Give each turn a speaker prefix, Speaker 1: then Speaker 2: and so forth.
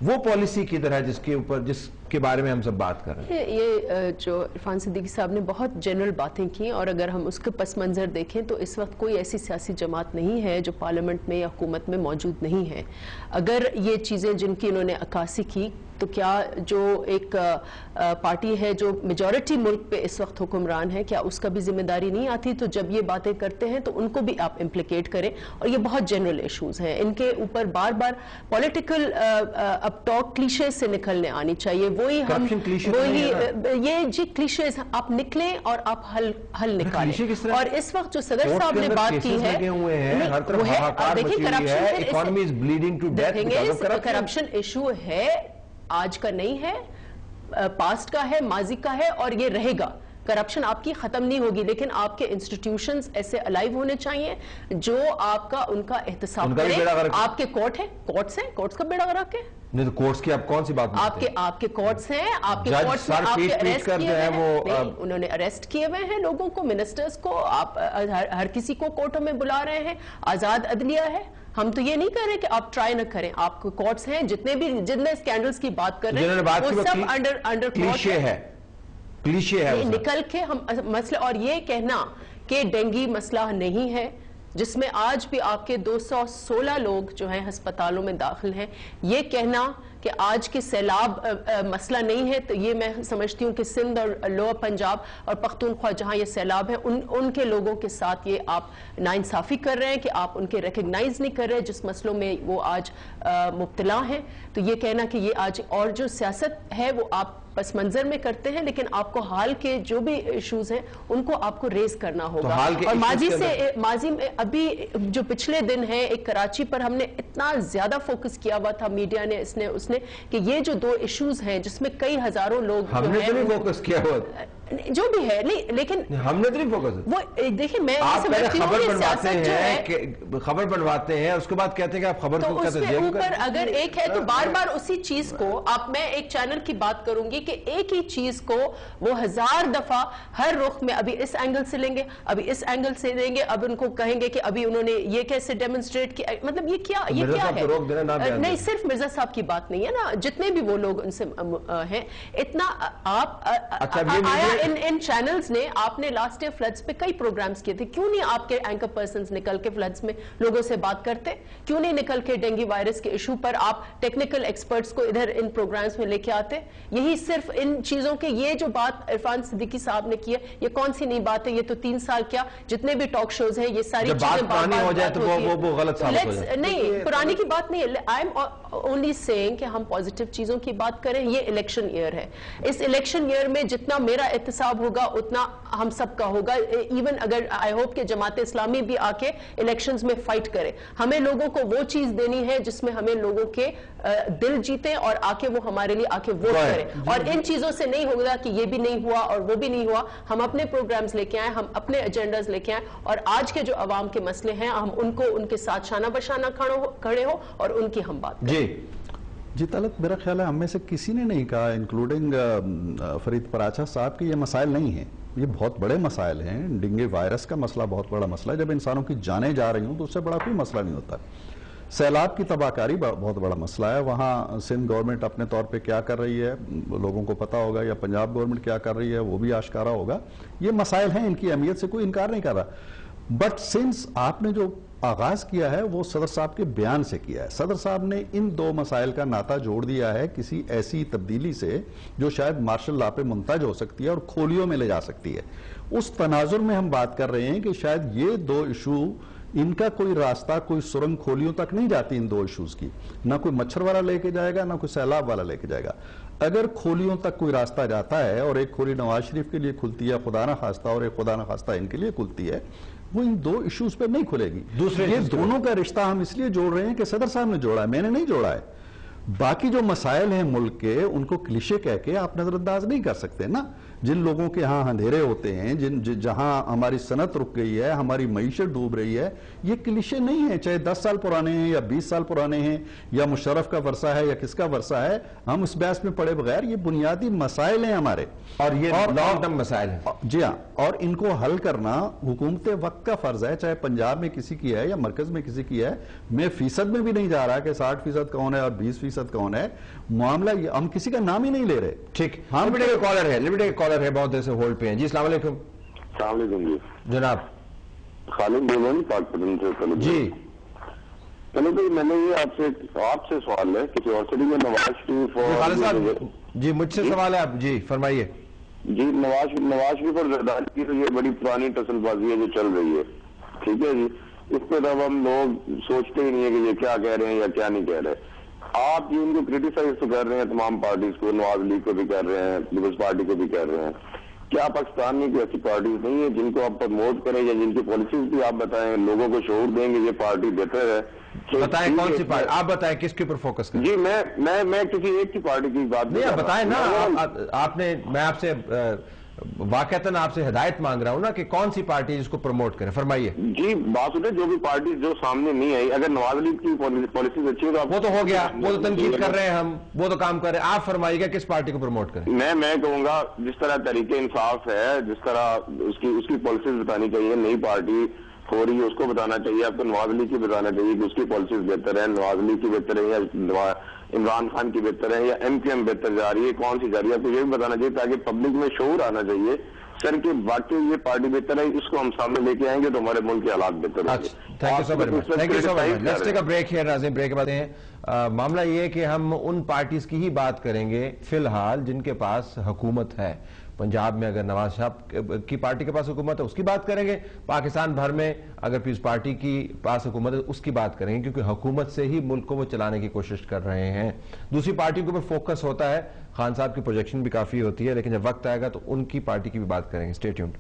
Speaker 1: وہ پالیسی کی طرح جس کے بارے میں ہم سب بات کر رہے ہیں.
Speaker 2: یہ جو عرفان صدیقی صاحب نے بہت جنرل باتیں کی، اور اگر ہم اس کے پس منظر دیکھیں تو اس وقت کوئی ایسی سیاسی جماعت نہیں ہے جو پارلیمنٹ میں یا حکومت میں موجود نہیں ہے. اگر یہ چیزیں جن کی انہوں نے عکاسی کی تو کیا جو ایک پارٹی ہے جو میجورٹی ملک پہ اس وقت حکمران ہے، کیا اس کا بھی ذمہ داری نہیں آتی؟ تو جب یہ باتیں کرتے ہیں تو ان کو بھی آپ امپلیکیٹ کریں. اور یہ بہت جنرل ایشوز ہیں، ان کے اوپر بار بار پولیٹیکل اب ٹاک کلیشے سے نکلنے آنی چاہیے. وہی یہ جی کلیشیز آپ نکلیں اور آپ حل نکالیں. اور اس وقت جو صدر صاحب نے بات کی ہے، دیکھیں کرپشن ایشو ہے، آج کا نہیں ہے، پاسٹ کا ہے، ماضی کا ہے، اور یہ رہے گا. کرپشن آپ کی ختم نہیں ہوگی، لیکن آپ کے انسٹیٹیوشنز ایسے الائیو ہونے چاہیے جو آپ کا ان کا احتساب کریں. آپ کے کورٹ ہیں، کورٹس کا بیڑا غرق ہے.
Speaker 1: نہیں تو کورٹس کی آپ کون سی بات
Speaker 2: آپ کے کورٹس ہیں، آپ کے کورٹس میں آپ کے اریسٹ کیے ہوئے ہیں، انہوں نے اریسٹ کیے ہوئے ہیں لوگوں کو، منسٹرز کو، آپ ہر کسی کو کورٹوں میں بلا رہے ہیں. آزاد عدلیہ ہے. ہم تو یہ نہیں کر رہے کہ آپ ٹرائی نہ کریں. آپ کو کورٹس ہیں، جتنے اسکینڈلز کی بات کر رہے ہیں وہ سب انڈر کلیشے ہے. نکل کے ہم مسئلہ، اور یہ کہنا کہ ڈینگی مسئلہ نہیں ہے جس میں آج بھی آپ کے 216 لوگ جو ہیں ہسپتالوں میں داخل ہیں، یہ کہنا کہ آج کے سیلاب مسئلہ نہیں ہے، تو یہ میں سمجھتی ہوں کہ سندھ اور لوور پنجاب اور پختونخوا جہاں یہ سیلاب ہے ان کے لوگوں کے ساتھ یہ آپ ناانصافی کر رہے ہیں کہ آپ ان کے ریکگنائز نہیں کر رہے جس مسئلوں میں وہ آج مبتلا ہیں. تو یہ کہنا کہ یہ آج، اور جو سیاست ہے وہ آپ پس منظر میں کرتے ہیں، لیکن آپ کو حال کے جو بھی ایشوز ہیں ان کو آپ کو ریز کرنا ہوگا. اور ماضی میں ابھی جو پچھلے دن ہیں، ایک کراچی پر ہم نے اتنا زیادہ فوکس کیا ہوا تھا، میڈیا نے اس نے کہ یہ جو 2 ایشوز ہیں جس میں کئی ہزاروں لوگ
Speaker 1: ہم نے تو نہیں فوکس کیا ہوا
Speaker 2: جو بھی ہے، نہیں لیکن
Speaker 1: ہم نے تو نہیں فوکس.
Speaker 2: وہ دیکھیں میں
Speaker 1: خبر بنواتے ہیں، اس کے بعد کہتے ہیں کہ آپ خبر کو
Speaker 2: اس کے اوپر اگر ایک ہے تو بار بار اسی چیز کو آپ، میں ایک چینل کی بات کروں گی کہ ایک ہی چیز کو وہ 1000 دفعہ ہر رخ میں ابھی اس اینگل سے لیں گے، ابھی اس اینگل سے لیں گے، اب ان کو کہیں گے کہ ابھی انہوں نے یہ کیسے ڈیمونسٹریٹ کیا. مطلب یہ کیا ہے؟ نہیں صرف مرزا صاحب کی بات نہیں ہے نا، جتنے بھی وہ لوگ ان سے ہیں، اتنا آپ آیا ان چینلز نے، آپ نے لاسٹ ایئر فلڈز پہ کئی پروگرامز کیے تھے، کیوں نہیں آپ کے اینکر پرسنز نکل کے فلڈز میں لوگوں سے بات کرتے؟ کیوں نہیں نکل کے ڈینگی وائرس کے ایشو پر آپ ٹیکنیکل ایکسپرٹس کو ادھر ان پروگرامز میں لے کے آتے؟ یہی صرف ان چیزوں کے، یہ جو بات عرفان صدیقی صاحب نے کی ہے، یہ کون سی نئی بات ہے؟ یہ تو 3 سال کیا جتنے بھی ٹاک شوز ہیں یہ ساری چیزیں
Speaker 1: پرانی ہو جائے تو وہ غلط ثابت ہو جائے.
Speaker 2: نہیں، پرانی کی بات نہیں ہے. آئی ایم اونلی سیئنگ کہ ہم پازیٹیو چیزوں کی بات کریں. یہ الیکشن ایئر ہے، اس الیکشن ایئر میں جتنا میرا احتساب ہوگا اتنا ہم سب کا ہوگا. ایون اگر آئی ہوپ کہ جماعت اسلامی بھی آ کے الیکشنز میں فائٹ کرے، ہمیں لوگوں کو وہ چیز دینی ہے جس میں ہمیں لوگوں کے دل جیتے اور آ کے وہ ہمارے لیے آ کے ووٹ کریں. اور ان چیزوں سے نہیں ہوگا کہ یہ بھی نہیں ہوا اور وہ بھی نہیں ہوا. ہم اپنے پروگرامز لے کے آئیں، ہم اپنے ایجنڈاز لے کے آئیں، اور آج کے جو عوام کے مسئلے ہیں ہم ان کے ساتھ شانہ بشانہ کھڑے ہو اور ان کی ہم بات کریں.
Speaker 3: جی طلعت، میرا خیال ہے ہم میں سے کسی نے نہیں کہا انکلوڈنگ فرید پراچا صاحب کہ یہ مسائل نہیں ہیں. یہ بہت بڑے مسائل ہیں. ڈینگی وائرس کا مسئلہ بہت بڑا مسئلہ ہے. جب انسانوں کی جانیں جا رہی ہوں تو اس سے بڑا کوئی مسئلہ نہیں ہوتا. سیلاب کی تباہ کاری بہت بڑا مسئلہ ہے. وہاں سندھ گورنمنٹ اپنے طور پہ کیا کر رہی ہے لوگوں کو پتا ہوگا، یا پنجاب گورنمنٹ کیا کر رہی ہے وہ بھی آشکارا ہوگا. یہ مسائل ہیں، ان کی اہمیت سے کوئی انکار نہیں کر رہا. بٹ سنس آپ نے جو آغاز کیا ہے وہ صدر صاحب کے بیان سے کیا ہے. صدر صاحب نے ان 2 مسائل کا ناطہ جوڑ دیا ہے کسی ایسی تبدیلی سے جو شاید مارشل لا پہ منتج ہو سکتی ہے اور کھولیوں میں لے جا سکتی ہے. اس تناظر میں ہم بات کر رہے ہیں کہ شاید یہ 2 ایشو، ان کا کوئی راستہ، کوئی سرنگ کھولیوں تک نہیں جاتی. ان 2 ایشوز کی نہ کوئی مچھر والا لے کے جائے گا، نہ کوئی سیلاب والا لے کے جائے گا. اگر کھولیوں تک کوئی راستہ جاتا ہے، اور ایک کھولی نواز شریف کے لیے کھلتی ہے خدا نہ خواستہ، اور ایک خدا نہ خواستہ ان کے لیے کھلتی ہے، وہ ان 2 ایشوز پہ نہیں کھلے گی. یہ دونوں کا رشتہ ہم اس لیے جوڑ رہے ہیں کہ صدر صاحب نے جوڑا ہے، میں نے نہیں جوڑا ہے. باقی جو مسائل ہیں ملک کے، ان کو کلیشے کہہ کے آپ نظر انداز نہیں کر سکتے نا. جن لوگوں کے ہاں اندھیرے ہوتے ہیں، جہاں ہماری صنعت رک گئی ہے، ہماری معیشت ڈوب رہی ہے، یہ کلیشے نہیں ہیں. چاہے 10 سال پرانے ہیں یا 20 سال پرانے ہیں، یا مشرف کا ورثہ ہے یا کس کا ورثہ ہے، ہم اس بحث میں پڑے بغیر، یہ بنیادی مسائل ہیں ہمارے،
Speaker 1: اور یہ لانگ ٹرم مسائل ہیں.
Speaker 3: جی ہاں، اور ان کو حل کرنا حکومت وقت کا فرض ہے. چاہے پنجاب میں کسی کی ہے یا مرکز میں کسی کی ہے. میں فیصد میں بھی نہیں جا رہا کہ 60% کون ہے اور 20% فیصد کون ہے. معاملہ ہم کسی کا نام ہی نہیں لے رہے.
Speaker 1: ٹھیک, لبرٹی کا کالر ہے, بہت دیر سے ہولڈ پہ ہیں. جی السلام علیکم.
Speaker 4: السلام علیکم. جی
Speaker 1: جناب
Speaker 4: خالد بول رہا ہوں پاک پٹن سے.
Speaker 1: جی
Speaker 4: چلو بھائی, میں نے یہ آپ سے سوال ہے کسی اور سے بھی, نواز شریف
Speaker 1: خالد صاحب جی مجھ سے سوال ہے آپ, جی فرمائیے.
Speaker 4: جی نواز شریف اور زرداری کی تو یہ بڑی پرانی ٹسل بازی ہے جو چل رہی ہے, ٹھیک ہے جی. اس پہ اب ہم لوگ سوچتے ہی نہیں ہے کہ یہ کیا کہہ رہے ہیں یا کیا نہیں کہہ رہے. آپ ان کو کریٹیسائز تو کر رہے ہیں تمام پارٹیز کو, نواز لیگ کو بھی کر رہے ہیں, پیپلز پارٹی کو بھی کر رہے ہیں. کیا پاکستان میں کوئی ایسی پارٹیز نہیں ہے جن کو آپ پروموٹ کریں یا جن کی پالیسیز بھی آپ بتائیں, لوگوں کو شعور دیں گے یہ پارٹی بہتر ہے؟
Speaker 1: بتائیں کون سی پارٹی, آپ بتائیں کس کے اوپر فوکس کریں.
Speaker 4: جی میں کسی ایک کی پارٹی کی بات
Speaker 1: نہیں, آپ بتائیں نا. آپ نے, میں آپ سے واقعتاً آپ سے ہدایت مانگ رہا ہوں نا کہ کون سی پارٹی جس کو پروموٹ کریں, فرمائیے.
Speaker 4: جی بات سنیں, جو بھی پارٹی جو سامنے نہیں آئی, اگر نواز لیگ کی پالیسیز اچھی ہے تو
Speaker 1: وہ تو ہو گیا, وہ تو تنقید کر رہے ہیں ہم, وہ تو کام کر رہے ہیں. آپ فرمائیے گا کس پارٹی کو پروموٹ کریں.
Speaker 4: میں کہوں گا جس طرح طریقہ انصاف ہے, جس طرح اس کی پالیسیز بتانی چاہیے. نئی پارٹی ہو رہی ہے اس کو بتانا چاہیے, آپ کو نواز لیگ کی بتانا چاہیے کہ اس کی پالیسیز بہتر ہے, نواز لیگ کی بہتر ہے یا عمران خان کی بہتر ہے یا ایم کیو ایم بہتر جا رہی ہے, کون سی جا رہی ہے, آپ کو یہ بھی بتانا چاہیے تاکہ پبلک میں شعور آنا چاہیے سر کہ واقعی یہ پارٹی بہتر ہے. اس کو ہم سامنے لے کے آئیں گے تو ہمارے ملک کے حالات بہتر ہوں گے.
Speaker 1: Thank you so very much, thank you so very much. Let's take a break here. ناظرین بریک کے بعد ہیں. معاملہ یہ ہے کہ ہم ان پارٹیز کی ہی بات کریں گے فی الحال جن کے پاس حکومت ہے. پنجاب میں اگر نواز شریف کی پارٹی کے پاس حکومت ہے اس کی بات کریں گے. پاکستان بھر میں اگر پیپلز پارٹی کی پاس حکومت ہے اس کی بات کریں گے, کیونکہ حکومت سے ہی ملک کو وہ چلانے کی کوشش کر رہے ہیں. دوسری پارٹیوں کے اوپر فوکس ہوتا ہے, خان صاحب کی پروجیکشن بھی کافی ہوتی ہے, لیکن جب وقت آئے گا تو ان کی پارٹی کی بھی بات کریں گے. Stay tuned.